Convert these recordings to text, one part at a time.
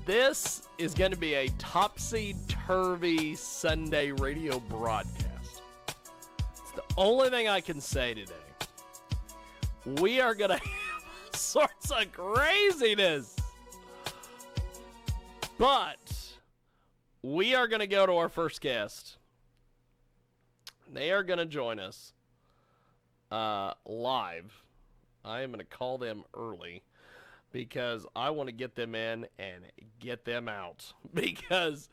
This is going to be a topsy-turvy Sunday radio broadcast. It's the only thing I can say today. We are going to have all sorts of craziness. But we are going to go to our first guest. They are going to join us live. I am going to call them early because I want to get them in and get them out. Because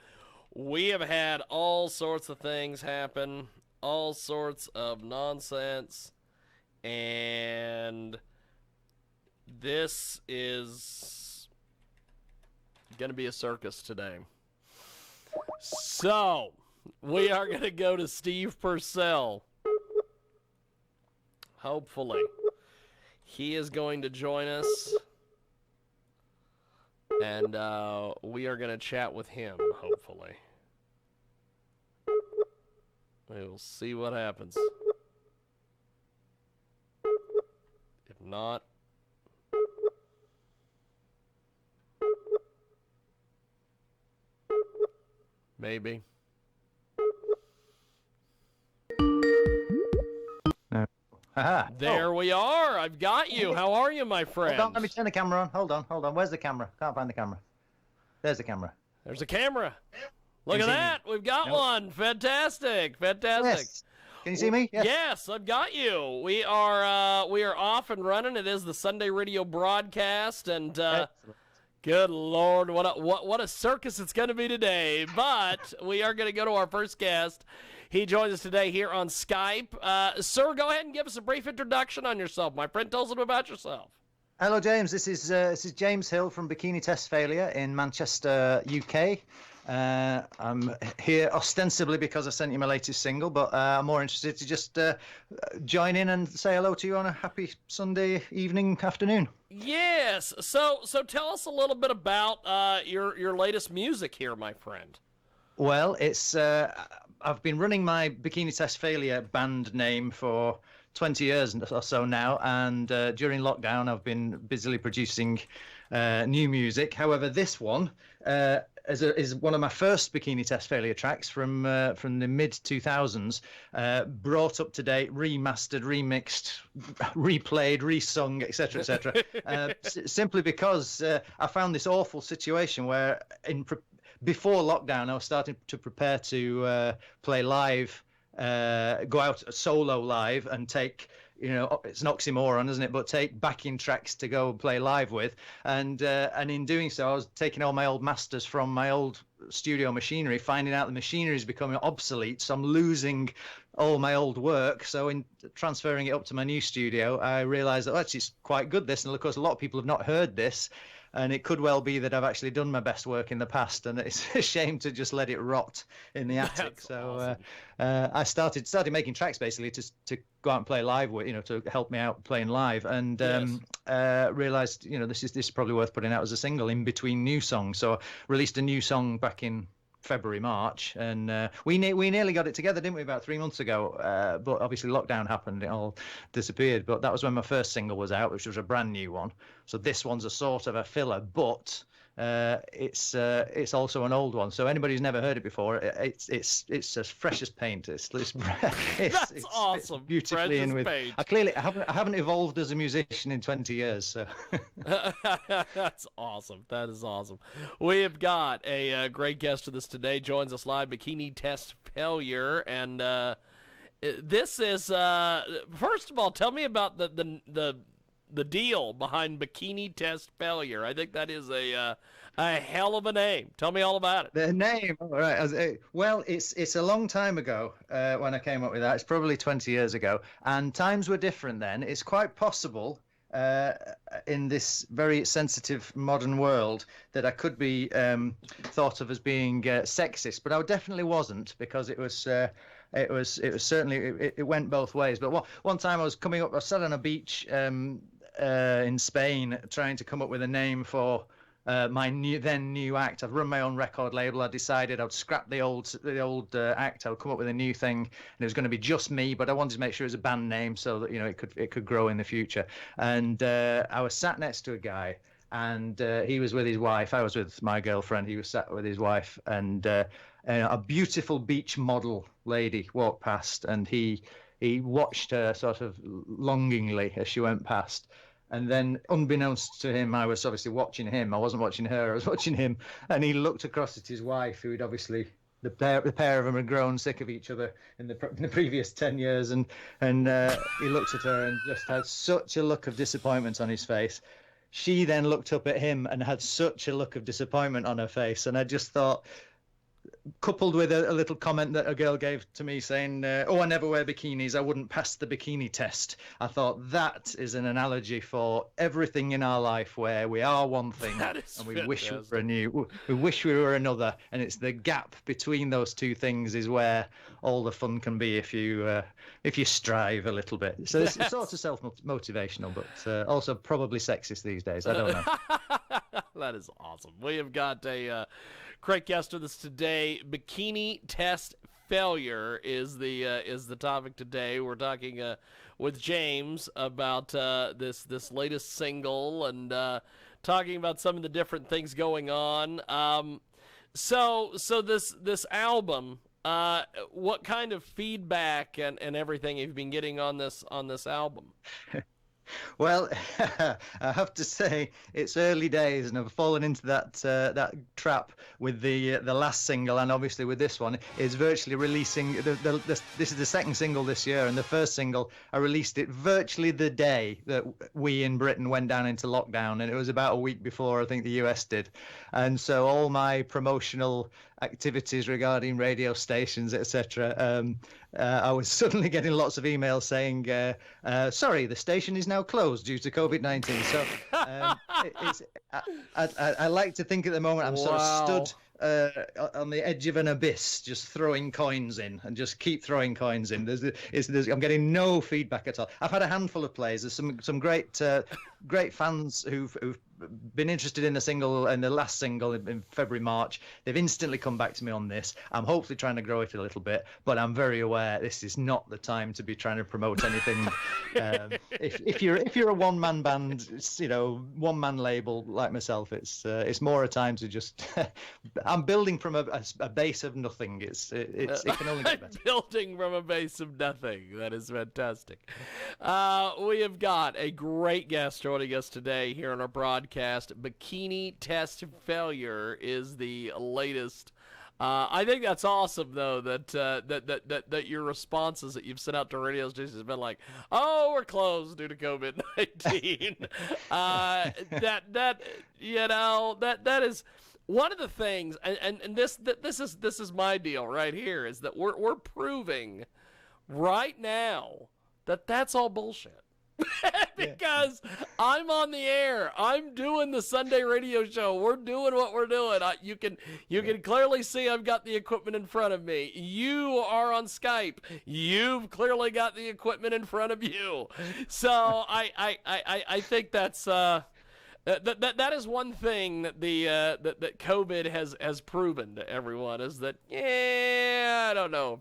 we have had all sorts of things happen, all sorts of nonsense, and this is going to be a circus today. So, we are going to go to Steve Purcell. Hopefully. He is going to join us. And we are going to chat with him, hopefully. We will see what happens. If not... maybe. No. Aha. There we are. I've got you. How are you, my friend? Hold on, let me turn the camera on. Hold on. Where's the camera? Can't find the camera. There's the camera. There's a camera. Look at that. We've got one. Fantastic. Yes. Can you see me? Yes, I've got you. We are off and running. It is the Sunday radio broadcast, and good Lord, what a circus it's going to be today. But we are going to go to our first guest. He joins us today here on Skype. Sir, go ahead and give us a brief introduction on yourself. My friend, tell us a little about yourself. Hello, James. This is James Hill from Bikini Test Failure in Manchester, UK. I'm here ostensibly because I sent you my latest single, but I'm more interested to just join in and say hello to you on a happy Sunday evening, afternoon. Yes. So tell us a little bit about your latest music here, my friend. Well, it's I've been running my Bikini Test Failure band name for 20 years or so now, and during lockdown I've been busily producing new music. However, this one is one of my first Bikini Test Failure tracks from the mid-2000s, brought up to date, remastered, remixed, replayed, resung, etc., etc. Simply because I found this awful situation where before lockdown I was starting to prepare to play live, go out solo live and take, it's an oxymoron, isn't it, but take backing tracks to go and play live with, and in doing so I was taking all my old masters from my old studio machinery, finding out the machinery is becoming obsolete, so I'm losing all my old work. So in transferring it up to my new studio, I realized that actually it's quite good, this, and of course a lot of people have not heard this, and it could well be that I've actually done my best work in the past, and it's a shame to just let it rot in the attic. That's so awesome. I started making tracks basically to go out and play live with, to help me out playing live, and realized this is probably worth putting out as a single in between new songs. So I released a new song back in February, March, and we nearly got it together, didn't we, about 3 months ago, but obviously lockdown happened, it all disappeared. But that was when my first single was out, which was a brand new one. So this one's a sort of a filler, but it's also an old one, so anybody who's never heard it before, it's as fresh as paint. It's awesome. It's beautifully in with paint. I haven't evolved as a musician in 20 years, so That's awesome. That is awesome. We have got a great guest with us today. Joins us live, Bikini Test Failure, and this is first of all, tell me about the deal behind Bikini Test Failure. I think that is a hell of a name. Tell me all about it. The name, all right. Well, it's a long time ago when I came up with that. It's probably 20 years ago, and times were different then. It's quite possible in this very sensitive modern world that I could be thought of as being sexist, but I definitely wasn't, because it was certainly it went both ways. But one time I was sat on a beach in Spain trying to come up with a name for my new act. I've run my own record label. I decided I'd scrap the old act. I'll come up with a new thing, and it was going to be just me. But I wanted to make sure it was a band name so that it could grow in the future. And I was sat next to a guy, and he was with his wife. I was with my girlfriend. He was sat with his wife, and a beautiful beach model lady walked past, and he watched her sort of longingly as she went past. And then, unbeknownst to him, I was obviously watching him. I wasn't watching her. I was watching him, and he looked across at his wife, who had obviously the pair of them had grown sick of each other in the previous 10 years, and he looked at her and just had such a look of disappointment on his face. She then looked up at him and had such a look of disappointment on her face, and I just thought, coupled with a little comment that a girl gave to me saying, "Oh, I never wear bikinis. I wouldn't pass the bikini test." I thought that is an analogy for everything in our life, where we are one thing and we fantastic. wish we wish we were another, and it's the gap between those two things is where all the fun can be if you strive a little bit. So it's sort of self-motivational, but also probably sexist these days. I don't know. That is awesome. We have got a great guest with us today. Bikini Test Failure is the topic today. We're talking with James about this latest single, and talking about some of the different things going on. So this album, what kind of feedback and everything have you been getting on this album? Well, I have to say it's early days, and I've fallen into that trap with the last single, and obviously with this one is virtually releasing this is the second single this year, and the first single I released it virtually the day that we in Britain went down into lockdown, and it was about a week before I think the US did, and so all my promotional activities regarding radio stations, etc. I was suddenly getting lots of emails saying, sorry, the station is now closed due to COVID-19. So I like to think at the moment I'm sort of stood on the edge of an abyss, just throwing coins in and just keep throwing coins in. I'm getting no feedback at all. I've had a handful of plays. There's some great fans who've been interested in the single and the last single in February, March. They've instantly come back to me on this. I'm hopefully trying to grow it a little bit, but I'm very aware this is not the time to be trying to promote anything. If you're a one-man band, one-man label like myself, it's more a time to just. I'm building from a base of nothing. It can only get better. Building from a base of nothing. That is fantastic. We have got a great guest joining us today here on our broadcast. Bikini Test Failure is the latest. I think that's awesome, though, that your responses that you've sent out to radio stations have been like, "Oh, we're closed due to COVID-19." That is one of the things, and this is my deal right here, is that we're proving right now that that's all bullshit. Because I'm on the air. I'm doing the Sunday radio show. We're doing what we're doing. You can clearly see I've got the equipment in front of me. You are on Skype. You've clearly got the equipment in front of you. So I think that's that is one thing that that COVID has proven to everyone, is that I don't know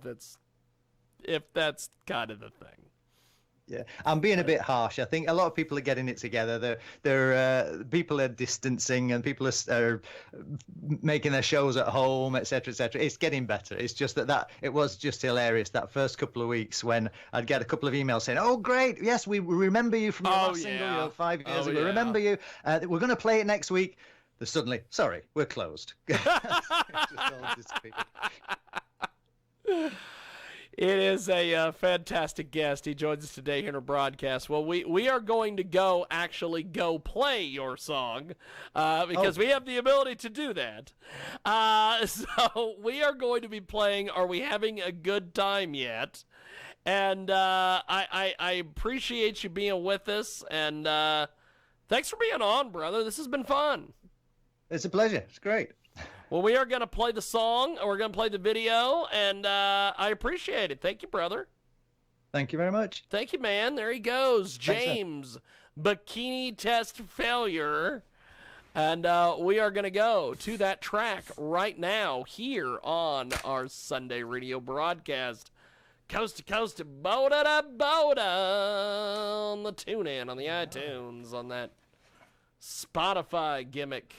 if that's kind of the thing. Yeah, I'm being a bit harsh. I think a lot of people are getting it together. People are distancing, and people are making their shows at home, etc., etc. It's getting better. It's just that it was just hilarious that first couple of weeks when I'd get a couple of emails saying, "Oh, great, yes, we remember you from your last single, 5 years ago. We remember you. We're going to play it next week." They're suddenly, "Sorry, we're closed." Just all disappeared. It is a fantastic guest. He joins us today here in our broadcast. Well, we are going to actually go play your song because we have the ability to do that. So we are going to be playing Are We Having a Good Time Yet? And I appreciate you being with us. And thanks for being on, brother. This has been fun. It's a pleasure. It's great. Well, we are going to play the song, or we're going to play the video, and I appreciate it. Thank you, brother. Thank you very much. Thank you, man. There he goes, James. Bikini Test Failure. And we are going to go to that track right now here on our Sunday radio broadcast. Coast to coast, Boda to Boda on the TuneIn, on the iTunes, on that Spotify gimmick.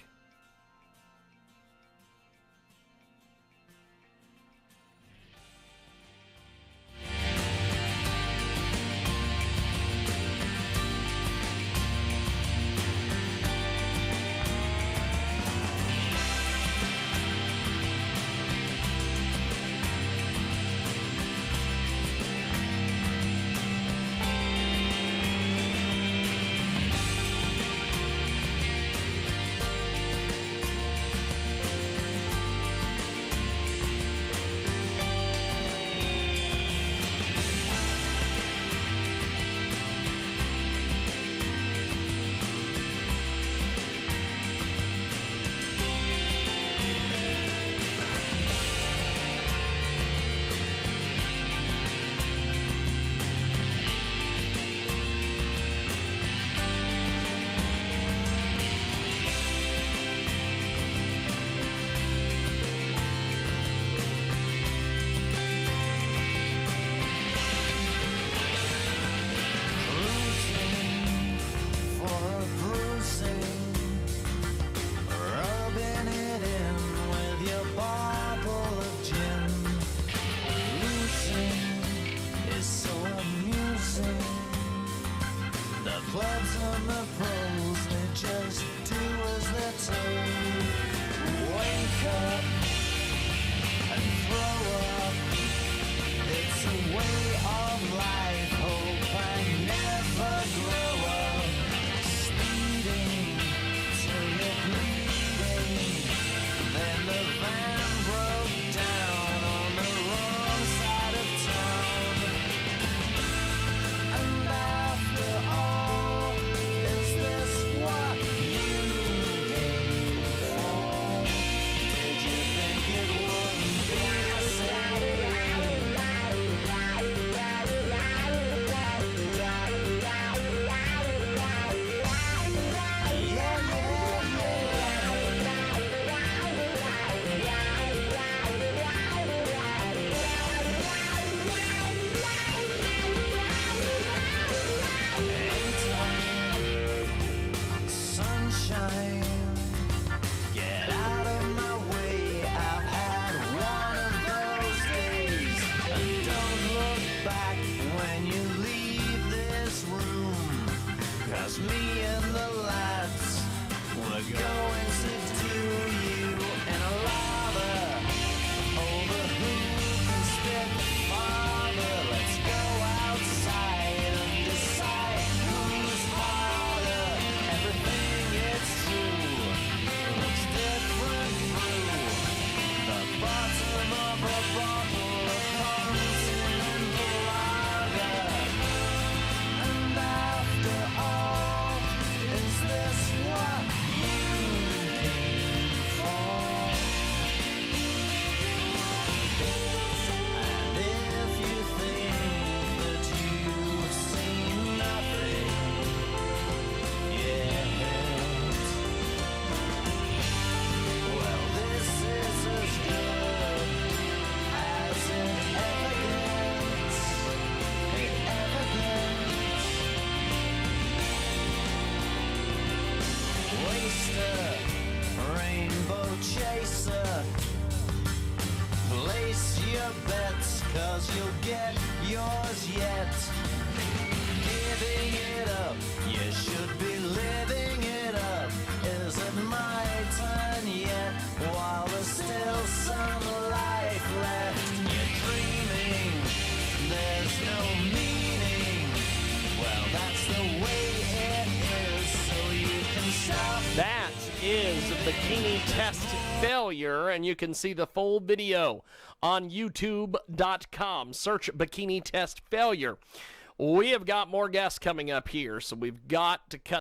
That is Bikini Test Failure, and you can see the full video on youtube.com. Search Bikini Test Failure. We have got more guests coming up here, so we've got to cut